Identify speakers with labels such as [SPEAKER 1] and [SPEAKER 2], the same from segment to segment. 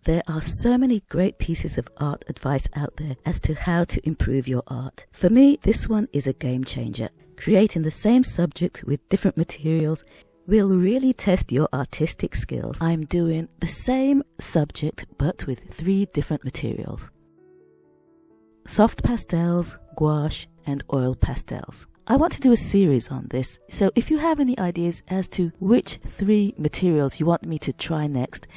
[SPEAKER 1] There are so many great pieces of art advice out there as to how to improve your art. For me, this one is a game changer. Creating the same subject with different materials will really test your artistic skills. I'm doing the same subject but with 3 different materials: soft pastels, gouache, and oil pastels. I want to do a series on this, so if you have any ideas as to which 3 materials you want me to try next,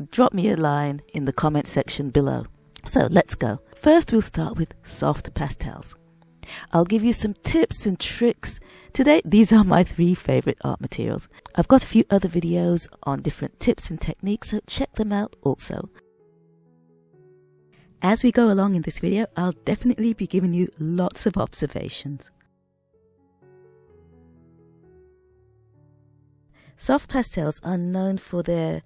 [SPEAKER 1] drop me a line in the comment section below. So let's go. First, we'll start with soft pastels. I'll give you some tips and tricks. Today, these are my 3 favorite art materials. I've got a few other videos on different tips and techniques, so check them out also. As we go along in this video, I'll definitely be giving you lots of observations. Soft pastels are known for their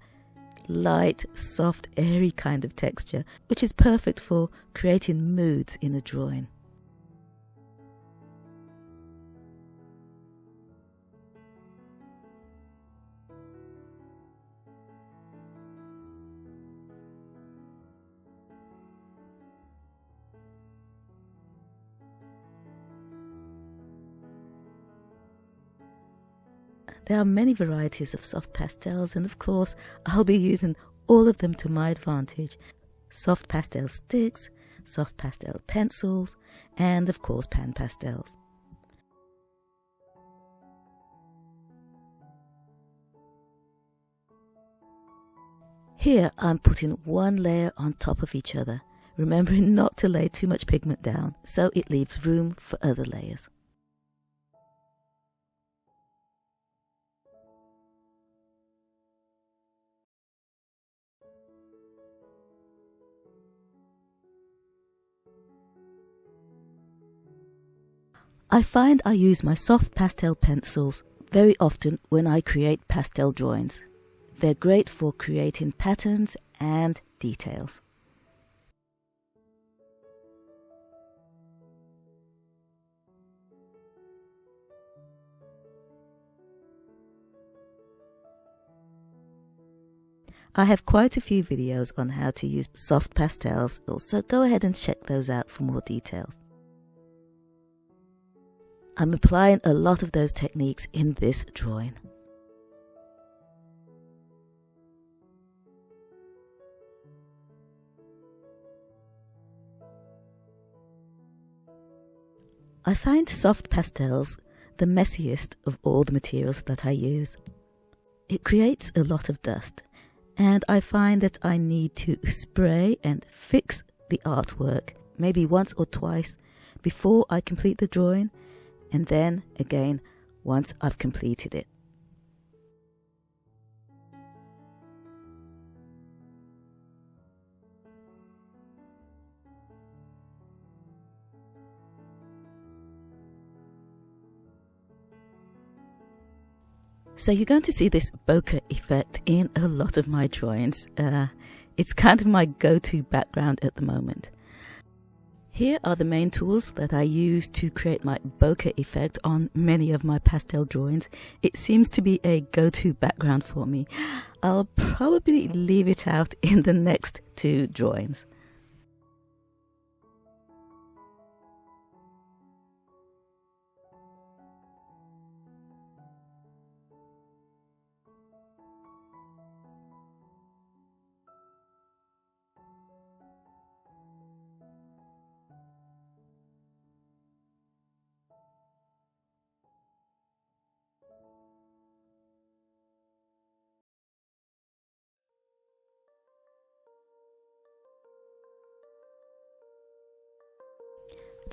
[SPEAKER 1] light, soft, airy kind of texture, which is perfect for creating moods in a drawing. There are many varieties of soft pastels, and of course I'll be using all of them to my advantage. Soft pastel sticks, soft pastel pencils, and of course pan pastels. Here I'm putting 1 layer on top of each other, remembering not to lay too much pigment down so it leaves room for other layers. I find I use my soft pastel pencils very often when I create pastel drawings. They're great for creating patterns and details. I have quite a few videos on how to use soft pastels, so go ahead and check those out for more details. I'm applying a lot of those techniques in this drawing. I find soft pastels the messiest of all the materials that I use. It creates a lot of dust, and I find that I need to spray and fix the artwork maybe once or twice before I complete the drawing, and then again once I've completed it. So you're going to see this bokeh effect in a lot of my drawings. It's kind of my go-to background at the moment. Here are the main tools that I use to create my bokeh effect on many of my pastel drawings. It seems to be a go-to background for me. I'll probably leave it out in the next 2 drawings.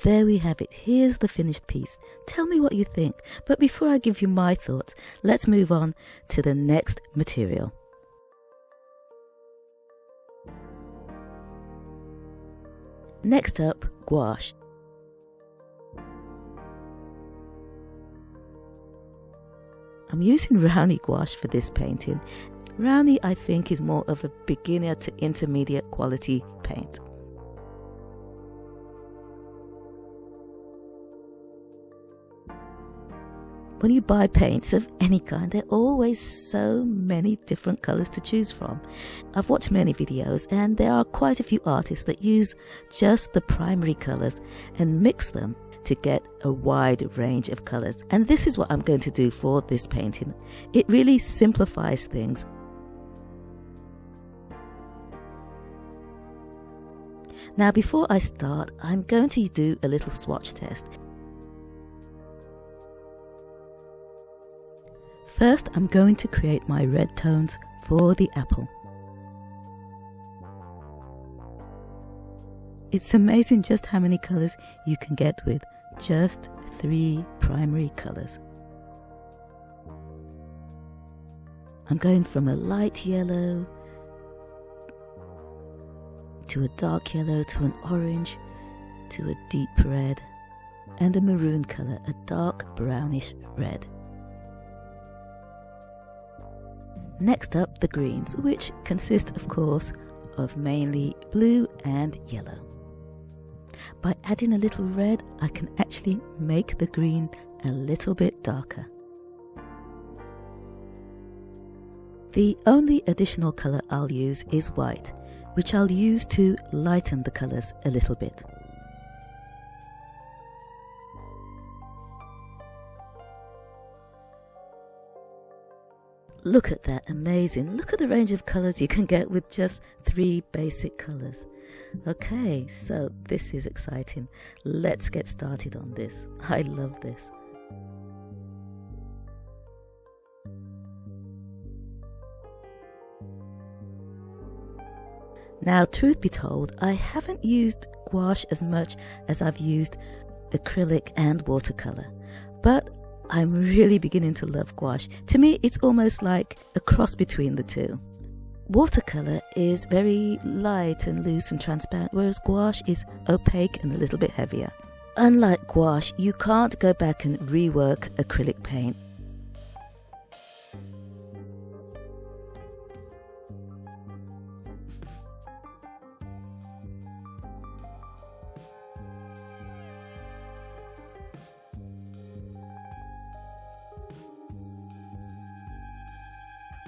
[SPEAKER 1] There we have it. Here's the finished piece. Tell me what you think. But before I give you my thoughts, let's move on to the next material. Next up, gouache. I'm using Rowney gouache for this painting. Rowney, I think, is more of a beginner to intermediate quality paint. When you buy paints of any kind, there are always so many different colours to choose from. I've watched many videos and there are quite a few artists that use just the primary colours and mix them to get a wide range of colours. And this is what I'm going to do for this painting. It really simplifies things. Now before I start, I'm going to do a little swatch test. First, I'm going to create my red tones for the apple. It's amazing just how many colours you can get with just 3 primary colours. I'm going from a light yellow to a dark yellow to an orange to a deep red and a maroon colour, a dark brownish red. Next up, the greens, which consist of course of mainly blue and yellow. By adding a little red, I can actually make the green a little bit darker. The only additional colour I'll use is white, which I'll use to lighten the colours a little bit. Look at that, amazing. Look at the range of colours you can get with just 3 basic colours. Okay, so this is exciting. Let's get started on this. I love this. Now, truth be told, I haven't used gouache as much as I've used acrylic and watercolour, but I'm really beginning to love gouache. To me, it's almost like a cross between the two. Watercolour is very light and loose and transparent, whereas gouache is opaque and a little bit heavier. Unlike gouache, you can't go back and rework acrylic paint.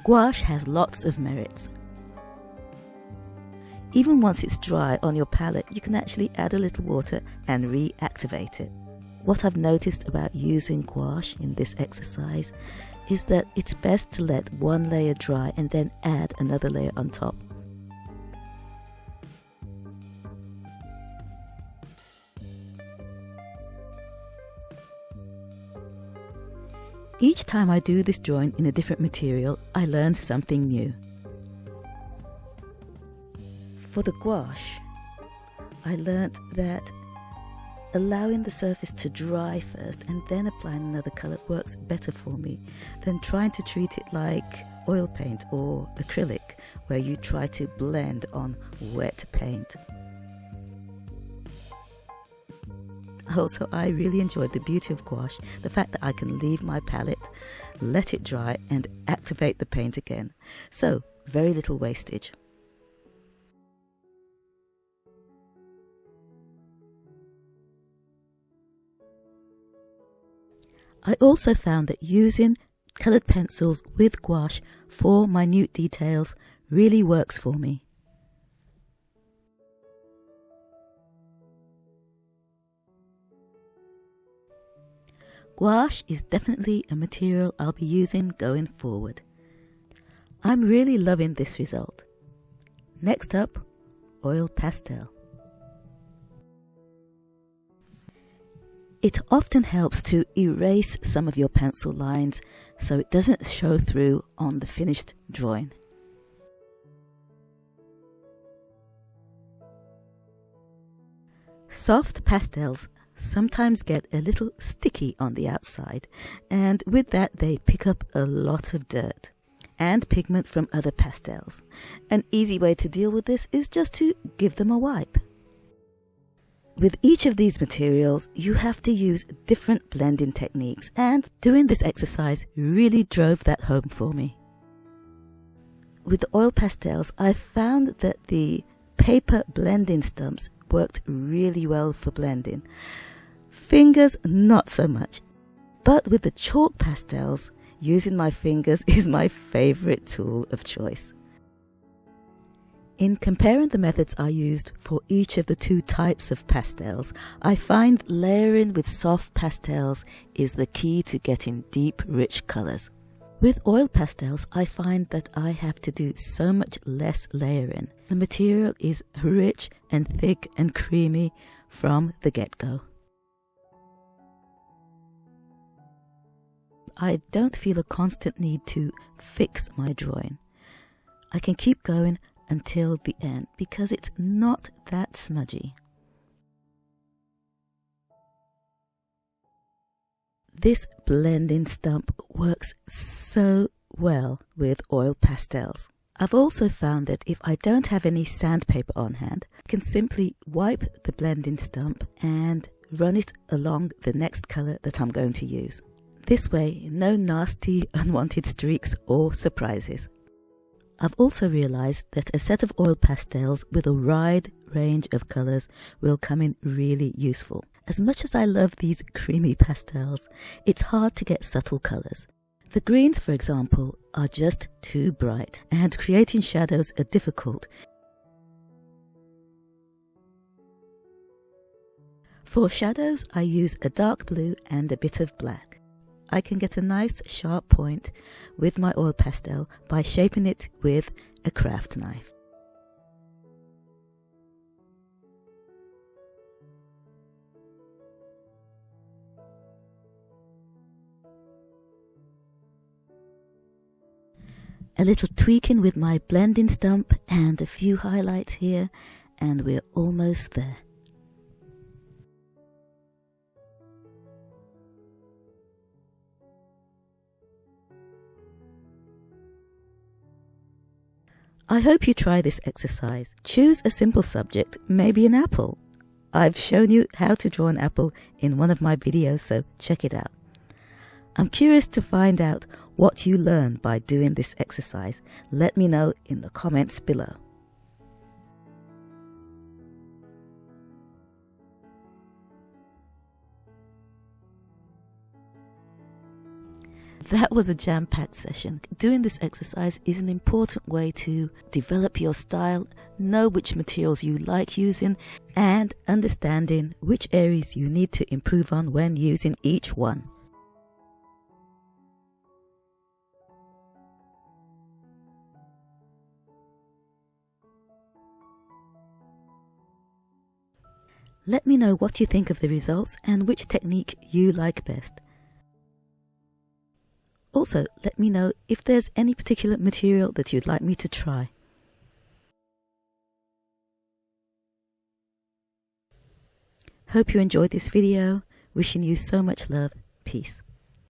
[SPEAKER 1] Gouache has lots of merits. Even once it's dry on your palette, you can actually add a little water and reactivate it. What I've noticed about using gouache in this exercise is that it's best to let one layer dry and then add another layer on top. Each time I do this drawing in a different material, I learn something new. For the gouache, I learnt that allowing the surface to dry first and then applying another colour works better for me than trying to treat it like oil paint or acrylic, where you try to blend on wet paint. Also, I really enjoyed the beauty of gouache, the fact that I can leave my palette, let it dry and activate the paint again. So, very little wastage. I also found that using coloured pencils with gouache for minute details really works for me. Gouache is definitely a material I'll be using going forward. I'm really loving this result. Next up, oil pastel. It often helps to erase some of your pencil lines so it doesn't show through on the finished drawing. Soft pastels sometimes get a little sticky on the outside, and with that they pick up a lot of dirt and pigment from other pastels. An easy way to deal with this is just to give them a wipe. With each of these materials, you have to use different blending techniques, and doing this exercise really drove that home for me. With the oil pastels, I found that the paper blending stumps worked really well for blending. Fingers, not so much. But with the chalk pastels, using my fingers is my favorite tool of choice. In comparing the methods I used for each of the two types of pastels, I find layering with soft pastels is the key to getting deep, rich colors. With oil pastels, I find that I have to do so much less layering. The material is rich and thick and creamy from the get-go. I don't feel a constant need to fix my drawing. I can keep going until the end because it's not that smudgy. This blending stump works so well with oil pastels. I've also found that if I don't have any sandpaper on hand, I can simply wipe the blending stump and run it along the next color that I'm going to use. This way, no nasty, unwanted streaks or surprises. I've also realized that a set of oil pastels with a wide range of colors will come in really useful. As much as I love these creamy pastels, it's hard to get subtle colors. The greens, for example, are just too bright, and creating shadows are difficult. For shadows, I use a dark blue and a bit of black. I can get a nice sharp point with my oil pastel by shaping it with a craft knife. A little tweaking with my blending stump and a few highlights here, and we're almost there. I hope you try this exercise. Choose a simple subject, maybe an apple. I've shown you how to draw an apple in one of my videos, so check it out. I'm curious to find out what you learned by doing this exercise. Let me know in the comments below. That was a jam-packed session. Doing this exercise is an important way to develop your style, know which materials you like using, and understanding which areas you need to improve on when using each one. Let me know what you think of the results and which technique you like best. Also, let me know if there's any particular material that you'd like me to try. Hope you enjoyed this video. Wishing you so much love. Peace.